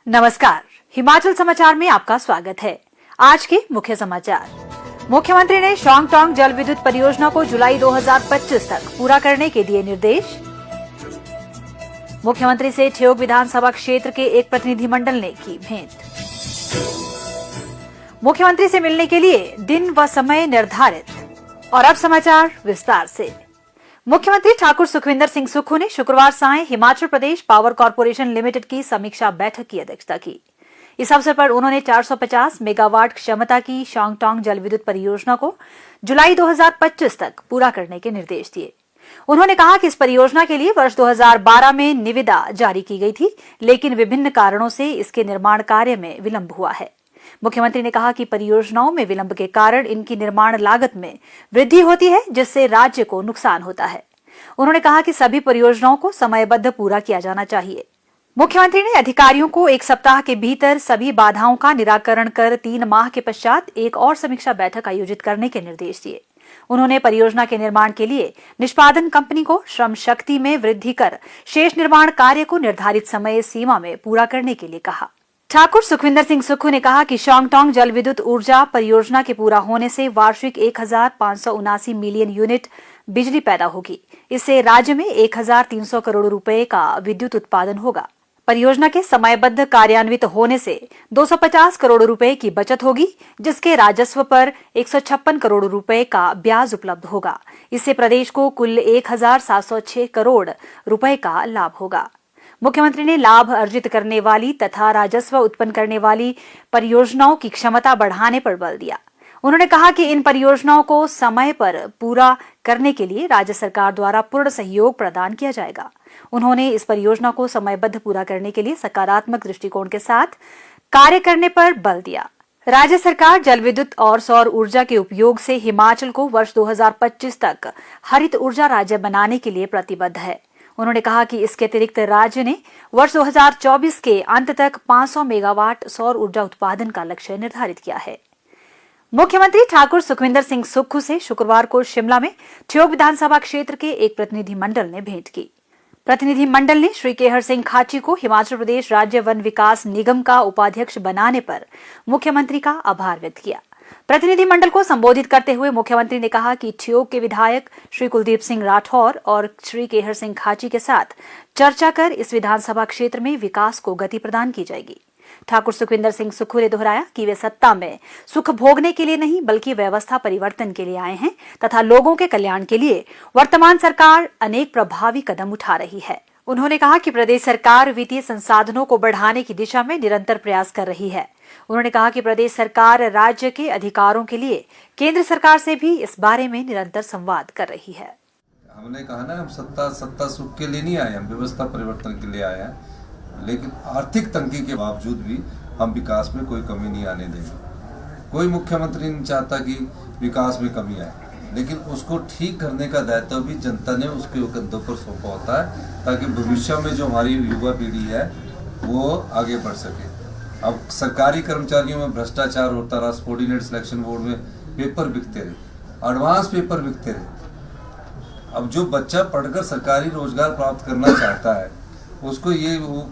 नमस्कार, हिमाचल समाचार में आपका स्वागत है। आज के मुख्य समाचार। मुख्यमंत्री ने शॉन्गटोंग जल विद्युत परियोजना को जुलाई 2025 तक पूरा करने के दिए निर्देश। मुख्यमंत्री से ठियोग विधानसभा क्षेत्र के एक प्रतिनिधिमंडल ने की भेंट। मुख्यमंत्री से मिलने के लिए दिन व समय निर्धारित। और अब समाचार विस्तार से। मुख्यमंत्री ठाकुर सुखविंदर सिंह सुक्खू ने शुक्रवार सांय Himachal Pradesh power corporation limited की समीक्षा बैठक की अध्यक्षता की। इस अवसर पर उन्होंने 450 मेगावाट क्षमता की शॉन्गटोंग जल विद्युत परियोजना को जुलाई 2025 तक पूरा करने के निर्देश दिए। उन्होंने कहा कि इस परियोजना के लिए वर्ष 2012 में निविदा जारी की गई थी, लेकिन विभिन्न कारणों से इसके निर्माण कार्य में विलंब हुआ है। मुख्यमंत्री ने कहा कि परियोजनाओं में विलंब के कारण इनकी निर्माण लागत में वृद्धि होती है, जिससे राज्य को नुकसान होता है। उन्होंने कहा कि सभी परियोजनाओं को समयबद्ध पूरा किया जाना चाहिए। मुख्यमंत्री ने अधिकारियों को एक सप्ताह के भीतर सभी बाधाओं का निराकरण कर 3 माह के पश्चात एक और समीक्षा बैठक आयोजित करने के निर्देश दिए। उन्होंने परियोजना के निर्माण के लिए निष्पादन कंपनी को श्रम शक्ति में वृद्धि कर शेष निर्माण कार्य को निर्धारित समय सीमा में पूरा करने के लिए कहा। ठाकुर सुखविंदर सिंह सुक्खू ने कहा कि शॉन्गटोंग जल विद्युत ऊर्जा परियोजना के पूरा होने से वार्षिक 1579 मिलियन यूनिट बिजली पैदा होगी। इससे राज्य में 1300 करोड़ रुपए का विद्युत उत्पादन होगा। परियोजना के समयबद्ध कार्यान्वित होने से 250 करोड़ रुपए की बचत होगी, जिसके राजस्व पर 156 करोड़ रुपए का ब्याज उपलब्ध होगा। इससे प्रदेश को कुल 1706 करोड़ रुपए का लाभ होगा। मुख्यमंत्री ने लाभ अर्जित करने वाली तथा राजस्व उत्पन्न करने वाली परियोजनाओं की क्षमता बढ़ाने पर बल दिया। उन्होंने कहा कि इन परियोजनाओं को समय पर पूरा करने के लिए राज्य सरकार द्वारा पूर्ण सहयोग प्रदान किया जाएगा। उन्होंने इस परियोजना को समयबद्ध पूरा करने के लिए सकारात्मक दृष्टिकोण के साथ कार्य करने पर बल दिया। राज्य सरकार जल विद्युत और सौर ऊर्जा के उपयोग से हिमाचल को वर्ष 2025 तक हरित ऊर्जा राज्य बनाने के लिए प्रतिबद्ध है। उन्होंने कहा कि इसके अतिरिक्त राज्य ने वर्ष 2024 के अंत तक 500 मेगावाट सौर ऊर्जा उत्पादन का लक्ष्य निर्धारित किया है। मुख्यमंत्री ठाकुर सुखविंदर सिंह सुक्खू से शुक्रवार को शिमला में ठियोग विधानसभा क्षेत्र के एक प्रतिनिधिमंडल ने भेंट की। प्रतिनिधिमंडल ने श्री केहर सिंह खाची को हिमाचल प्रदेश राज्य वन विकास निगम का उपाध्यक्ष बनाने पर मुख्यमंत्री का आभार व्यक्त किया। प्रतिनिधिमंडल को संबोधित करते हुए मुख्यमंत्री ने कहा कि ठियोग के विधायक श्री कुलदीप सिंह राठौर और श्री केहर सिंह खाची के साथ चर्चा कर इस विधानसभा क्षेत्र में विकास को गति प्रदान की जाएगी। ठाकुर सुखविंदर सिंह सुक्खू ने दोहराया कि वे सत्ता में सुख भोगने के लिए नहीं, बल्कि व्यवस्था परिवर्तन के लिए आए हैं तथा लोगों के कल्याण के लिए वर्तमान सरकार अनेक प्रभावी कदम उठा रही है। उन्होंने कहा कि प्रदेश सरकार वित्तीय संसाधनों को बढ़ाने की दिशा में निरंतर प्रयास कर रही है। उन्होंने कहा कि प्रदेश सरकार राज्य के अधिकारों के लिए केंद्र सरकार से भी इस बारे में निरंतर संवाद कर रही है। हमने कहा ना, हम सत्ता सुख के लिए नहीं आए, हम व्यवस्था परिवर्तन के लिए आए हैं। लेकिन आर्थिक तंगी के बावजूद भी हम विकास में कोई कमी नहीं आने देंगे। कोई मुख्यमंत्री नहीं चाहता कि विकास में कमी आए, लेकिन उसको ठीक करने का दायित्व भी जनता ने उसके कंधों पर सौंपा होता है, ताकि भविष्य में जो हमारी युवा पीढ़ी है वो आगे बढ़ सके। अब सरकारी कर्मचारियों में भ्रष्टाचार होता रहा, सबॉर्डिनेट सिलेक्शन बोर्ड में पेपर बिकते रहे, एडवांस पेपर बिकते रहे। अब जो बच्चा पढ़कर सरकारी रोजगार प्राप्त करना चाहता है उसको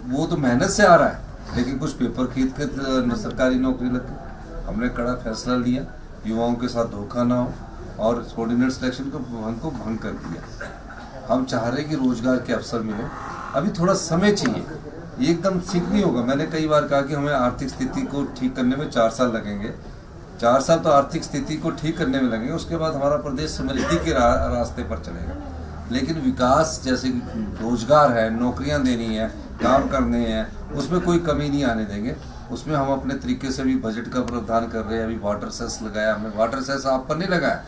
वो तो मेहनत से आ रहा है, लेकिन कुछ पेपर खरीद कर सरकारी नौकरी लग गई। हमने कड़ा फैसला लिया, युवाओं के साथ धोखा ना हो और सबॉर्डिनेट सिलेक्शन को भंग कर दिया। हम चाह रहे कि रोजगार के अवसर मिले। अभी थोड़ा समय चाहिए, एकदम ठीक नहीं होगा। मैंने कई बार कहा कि हमें आर्थिक स्थिति को ठीक करने में 4 साल लगेंगे। 4 साल तो आर्थिक स्थिति को ठीक करने में लगेंगे, उसके बाद हमारा प्रदेश समृद्धि के रास्ते पर चलेगा। लेकिन विकास जैसे रोजगार है, नौकरियां देनी है, काम करने हैं, उसमें कोई कमी नहीं आने देंगे। उसमें हम अपने तरीके से भी बजट का प्रावधान कर रहे हैं। अभी वाटर सेस लगाया हमने। वाटर सेस आप पर नहीं लगाया,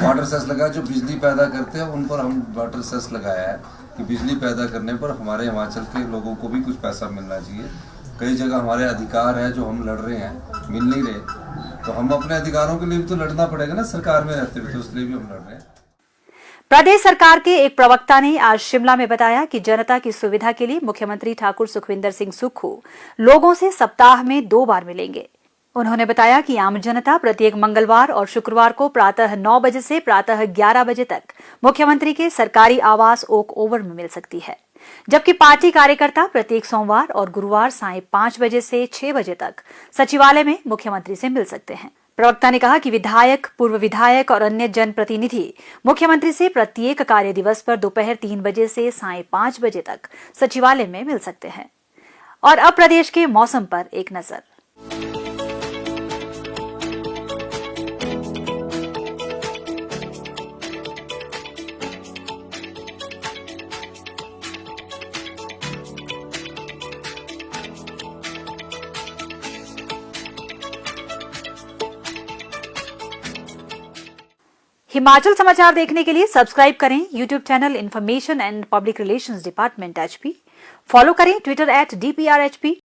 वाटर सेस लगाया जो बिजली पैदा करते हैं उन पर हम वाटर सेस लगाया है कि बिजली पैदा करने पर हमारे हिमाचल के लोगों को भी कुछ पैसा मिलना चाहिए। कई जगह हमारे अधिकार है जो हम लड़ रहे हैं, मिल नहीं रहे, तो हम अपने अधिकारों के लिए भी तो लड़ना पड़ेगा ना, सरकार में रहते हुए, तो इसलिए भी हम लड़ रहे हैं। प्रदेश सरकार के एक प्रवक्ता ने आज शिमला में बताया कि जनता की सुविधा के लिए मुख्यमंत्री ठाकुर सुखविंदर सिंह सुक्खू लोगों से सप्ताह में 2 बार मिलेंगे। उन्होंने बताया कि आम जनता प्रत्येक मंगलवार और शुक्रवार को प्रातः 9 बजे से प्रातः 11 बजे तक मुख्यमंत्री के सरकारी आवास ओक ओवर में मिल सकती है। जबकि पार्टी कार्यकर्ता प्रत्येक सोमवार और गुरुवार सायं 5 बजे से 6 बजे तक सचिवालय में मुख्यमंत्री से मिल सकते हैं। प्रवक्ता ने कहा कि विधायक, पूर्व विधायक और अन्य जनप्रतिनिधि मुख्यमंत्री से प्रत्येक कार्य दिवस पर दोपहर 3 बजे से सायं 5 बजे तक सचिवालय में मिल सकते हैं। और अब प्रदेश के मौसम पर एक नजर। हिमाचल समाचार देखने के लिए सब्सक्राइब करें YouTube channel information and public relations department HP। Follow करें ट्विटर @DPRHP।